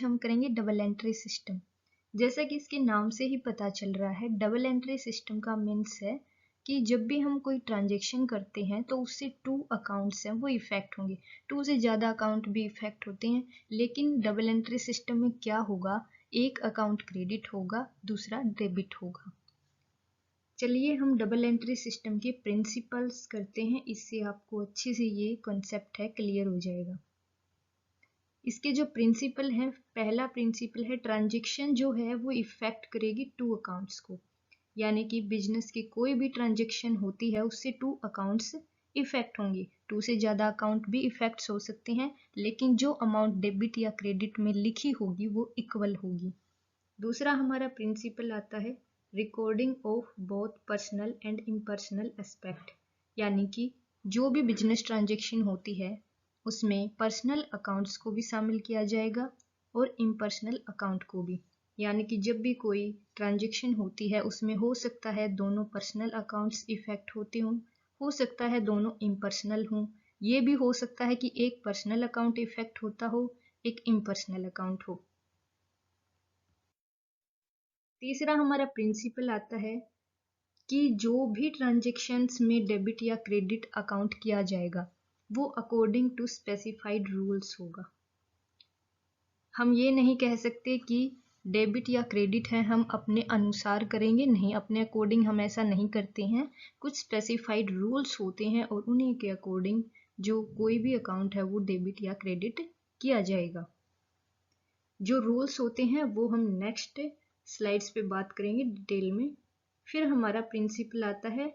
आज हम करेंगे डबल एंट्री सिस्टम। जैसा कि इसके नाम से ही पता चल रहा है, डबल एंट्री सिस्टम का मीन्स है कि जब भी हम कोई ट्रांजेक्शन करते हैं तो उससे 2 अकाउंट्स हैं वो इफेक्ट होंगे। 2 से ज़्यादा अकाउंट भी इफेक्ट होते हैं, लेकिन डबल एंट्री सिस्टम में क्या होगा, एक अकाउंट क्रेडिट होगा, दूसरा डेबिट होगा। चलिए हम डबल एंट्री सिस्टम के प्रिंसिपल्स करते हैं, इससे आपको अच्छे से ये कॉन्सेप्ट है क्लियर हो जाएगा। इसके जो प्रिंसिपल हैं, पहला प्रिंसिपल है ट्रांजैक्शन जो है वो इफेक्ट करेगी 2 अकाउंट्स को, यानी कि बिजनेस की कोई भी ट्रांजैक्शन होती है उससे 2 अकाउंट्स इफेक्ट होंगे। 2 से ज़्यादा अकाउंट भी इफेक्ट्स हो सकते हैं, लेकिन जो अमाउंट डेबिट या क्रेडिट में लिखी होगी वो इक्वल होगी। दूसरा हमारा प्रिंसिपल आता है recording of both personal and impersonal aspect, यानी कि जो भी बिजनेस ट्रांजैक्शन होती है उसमें पर्सनल अकाउंट्स को भी शामिल किया जाएगा और इम्पर्सनल अकाउंट को भी। यानी कि जब भी कोई ट्रांजैक्शन होती है उसमें हो सकता है दोनों पर्सनल अकाउंट्स इफेक्ट होते हों, हो सकता है दोनों इम्पर्सनल हों, ये भी हो सकता है कि एक पर्सनल अकाउंट इफेक्ट होता हो, एक इम्पर्सनल अकाउंट हो। तीसरा हमारा प्रिंसिपल आता है कि जो भी ट्रांजैक्शंस में डेबिट या क्रेडिट अकाउंट किया जाएगा वो अकॉर्डिंग टू स्पेसिफाइड रूल्स होगा। हम ये नहीं कह सकते कि डेबिट या क्रेडिट है हम अपने अनुसार करेंगे, नहीं, अपने अकॉर्डिंग हम ऐसा नहीं करते हैं। कुछ स्पेसिफाइड रूल्स होते हैं और उन्हीं के अकॉर्डिंग जो कोई भी अकाउंट है वो डेबिट या क्रेडिट किया जाएगा। जो रूल्स होते हैं वो हम नेक्स्ट स्लाइड्स पे बात करेंगे डिटेल में। फिर हमारा प्रिंसिपल आता है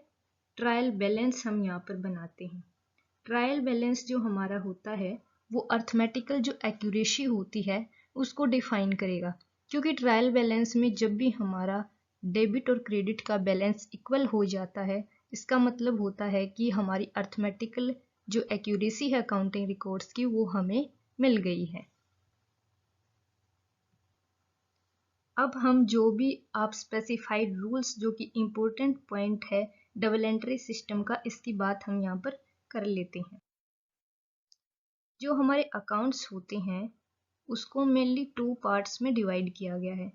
ट्रायल बैलेंस, हम यहाँ पर बनाते हैं। ट्रायल बैलेंस जो हमारा होता है वो अर्थमेटिकल जो एक्यूरेसी होती है उसको डिफाइन करेगा, क्योंकि ट्रायल बैलेंस में जब भी हमारा डेबिट और क्रेडिट का बैलेंस इक्वल हो जाता है, इसका मतलब होता है कि हमारी अर्थमेटिकल जो एक्यूरेसी है अकाउंटिंग रिकॉर्ड्स की वो हमें मिल गई है। अब हम जो भी आप स्पेसिफाइड रूल्स जो कि इम्पोर्टेंट पॉइंट है डबल एंट्री सिस्टम का, इसकी बात हम यहाँ पर कर लेते हैं। जो हमारे अकाउंट्स होते हैं उसको मेनली 2 पार्ट्स में डिवाइड किया गया है।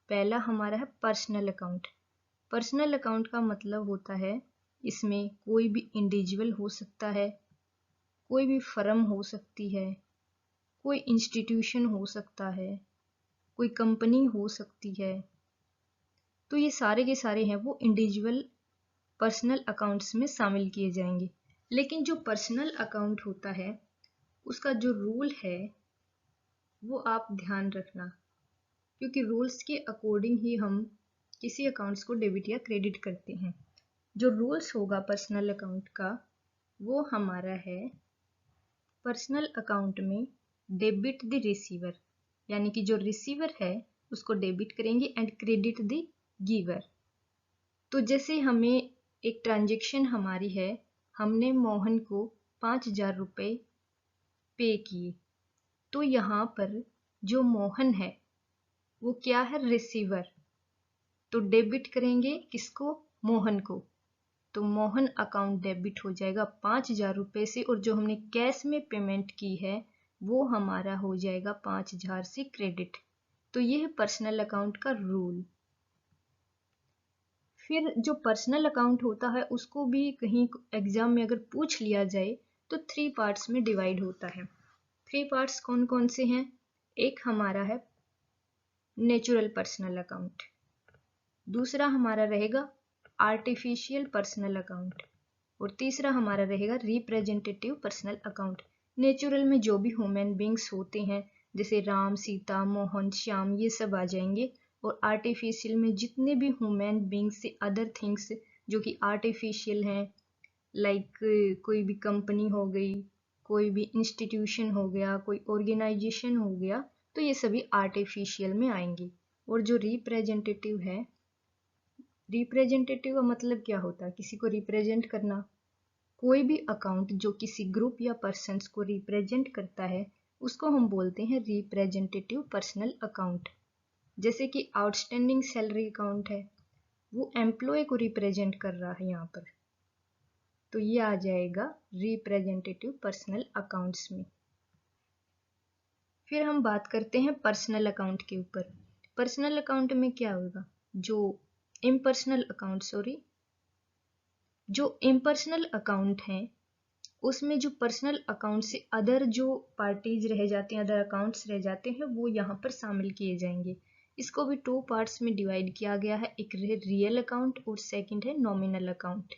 पहला हमारा है पर्सनल अकाउंट। पर्सनल अकाउंट का मतलब होता है इसमें कोई भी इंडिविजुअल हो सकता है, कोई भी फर्म हो सकती है, कोई इंस्टीट्यूशन हो सकता है, कोई कंपनी हो सकती है। तो ये सारे के सारे हैं वो इंडिविजुअल पर्सनल अकाउंट्स में शामिल किए जाएंगे। लेकिन जो पर्सनल अकाउंट होता है उसका जो रूल है वो आप ध्यान रखना, क्योंकि रूल्स के अकॉर्डिंग ही हम किसी अकाउंट्स को डेबिट या क्रेडिट करते हैं। जो रूल्स होगा पर्सनल अकाउंट का वो हमारा है पर्सनल अकाउंट में डेबिट द रिसीवर, यानी कि जो रिसीवर है उसको डेबिट करेंगे एंड क्रेडिट द गिवर। तो जैसे हमें एक ट्रांजैक्शन हमारी है, हमने मोहन को 5,000 रुपये पे किए, तो यहाँ पर जो मोहन है वो क्या है, रिसीवर। तो डेबिट करेंगे किसको, मोहन को। तो मोहन अकाउंट डेबिट हो जाएगा 5,000 रुपये से, और जो हमने कैश में पेमेंट की है वो हमारा हो जाएगा 5,000 से क्रेडिट। तो ये है पर्सनल अकाउंट का रूल। फिर जो पर्सनल अकाउंट होता है उसको भी कहीं एग्जाम में अगर पूछ लिया जाए तो 3 पार्ट्स में डिवाइड होता है। 3 पार्ट्स कौन कौन से हैं, एक हमारा है नेचुरल पर्सनल अकाउंट, दूसरा हमारा रहेगा आर्टिफिशियल पर्सनल अकाउंट, और तीसरा हमारा रहेगा रिप्रेजेंटेटिव पर्सनल अकाउंट। नेचुरल में जो भी ह्यूमन बींग्स होते हैं जैसे राम, सीता, मोहन, श्याम, ये सब आ जाएंगे। और आर्टिफिशियल में जितने भी ह्यूमन बींग्स से अदर थिंग्स जो कि आर्टिफिशियल हैं, लाइक कोई भी कंपनी हो गई, कोई भी इंस्टीट्यूशन हो गया, कोई ऑर्गेनाइजेशन हो गया, तो ये सभी आर्टिफिशियल में आएंगे। और जो रिप्रेजेंटेटिव है, रिप्रेजेंटेटिव का मतलब क्या होता है, किसी को रिप्रेजेंट करना। कोई भी अकाउंट जो किसी ग्रुप या पर्सन्स को रिप्रेजेंट करता है उसको हम बोलते हैं रिप्रेजेंटेटिव पर्सनल अकाउंट। जैसे कि आउटस्टैंडिंग सैलरी अकाउंट है, वो एम्प्लॉय को रिप्रेजेंट कर रहा है यहाँ पर, तो ये आ जाएगा रिप्रेजेंटेटिव पर्सनल अकाउंट्स में। फिर हम बात करते हैं पर्सनल अकाउंट के ऊपर। पर्सनल अकाउंट में क्या होगा, जो इम्पर्सनल अकाउंट है उसमें जो पर्सनल अकाउंट से अदर जो पार्टीज रह जाते हैं, अदर अकाउंट्स रह जाते हैं, वो यहाँ पर शामिल किए जाएंगे। इसको भी 2 पार्ट्स में डिवाइड किया गया है, एक रियल अकाउंट और सेकंड है नॉमिनल अकाउंट।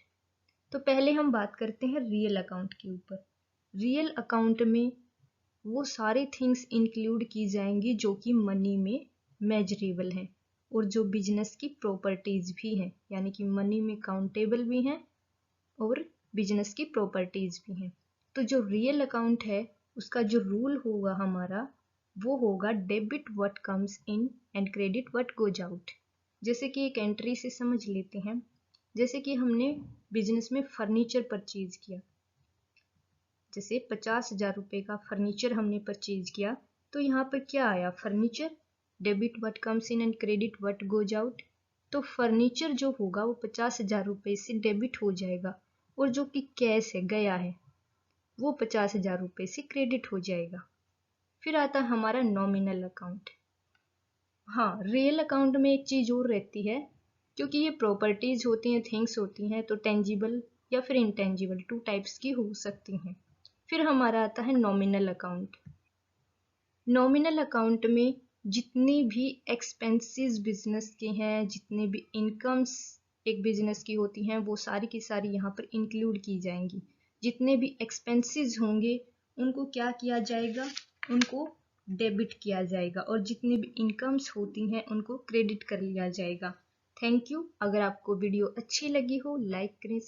तो पहले हम बात करते हैं रियल अकाउंट के ऊपर। रियल अकाउंट में वो सारे थिंग्स इंक्लूड की जाएंगी जो कि मनी में मेजरेबल हैं और जो बिजनेस की प्रॉपर्टीज भी हैं, यानी कि मनी में काउंटेबल भी हैं और बिजनेस की प्रॉपर्टीज भी हैं। तो जो रियल अकाउंट है उसका जो रूल होगा हमारा, वो होगा debit what comes in and credit what goes out. जैसे कि एक एंट्री से समझ लेते हैं, जैसे कि हमने बिजनेस में फर्नीचर परचेज किया, जैसे 50,000 रुपये का फर्नीचर हमने परचेज किया, तो यहाँ पर क्या आया, furniture, debit what comes in and credit what goes out. तो फर्नीचर जो होगा वो 50,000 रुपये से डेबिट हो जाएगा और जो कि कैश है, गया है, वो 50,000 रुपये से क्रेडिट हो जाएगा। फिर आता है हमारा नॉमिनल अकाउंट। हाँ, रियल अकाउंट में एक चीज़ और रहती है, क्योंकि ये प्रॉपर्टीज होती हैं, थिंग्स होती हैं, तो टेंजिबल या फिर इंटेंजिबल 2 टाइप्स की हो सकती हैं। फिर हमारा आता है नॉमिनल अकाउंट। नॉमिनल अकाउंट में जितनी भी एक्सपेंसेस बिजनेस के हैं, जितने भी इनकम्स एक बिजनेस की होती हैं, वो सारी की सारी यहाँ पर इंक्लूड की जाएंगी। जितने भी एक्सपेंसेस होंगे उनको क्या किया जाएगा, उनको डेबिट किया जाएगा, और जितनी भी इनकम्स होती हैं उनको क्रेडिट कर लिया जाएगा। Thank you. अगर आपको वीडियो अच्छी लगी हो, लाइक करें।